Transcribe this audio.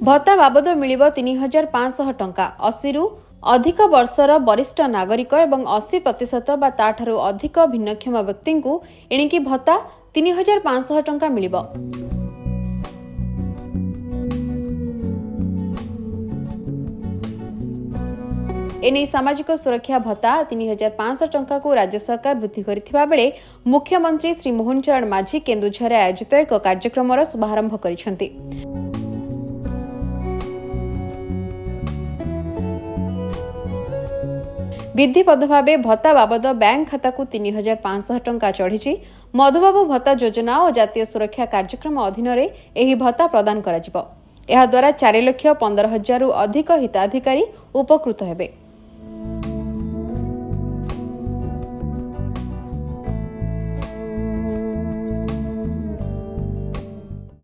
भत्ता बाबद मिलिब 3,500 टंका। 80 रु अधिक वर्षर वरिष्ठ नागरिक एवं 80% बा ताठारु अधिक भिन्नक्षम व्यक्ति को एणिकी भत्ता 3,500 टंका मिलिब। एने सामाजिक सुरक्षा भत्ता 3,500 टंका को राज्य सरकार वृद्धि करथिबा बेले मुख्यमंत्री श्री मोहन चरण माझी केन्दुझर आयोजित एक कार्यक्रम शुभारंभ करिसेंति। विधिबद्ध भाव भत्ता बाबद बैंक खाता को 3,500 टंका चढ़ी। मधुबाबू भत्ता योजना और जातीय सुरक्षा कार्यक्रम अधीन एही भत्ता प्रदान करा जिवो। एहा द्वारा 4,15,000 अधिक हिताधिकारी उपकृत हेबे।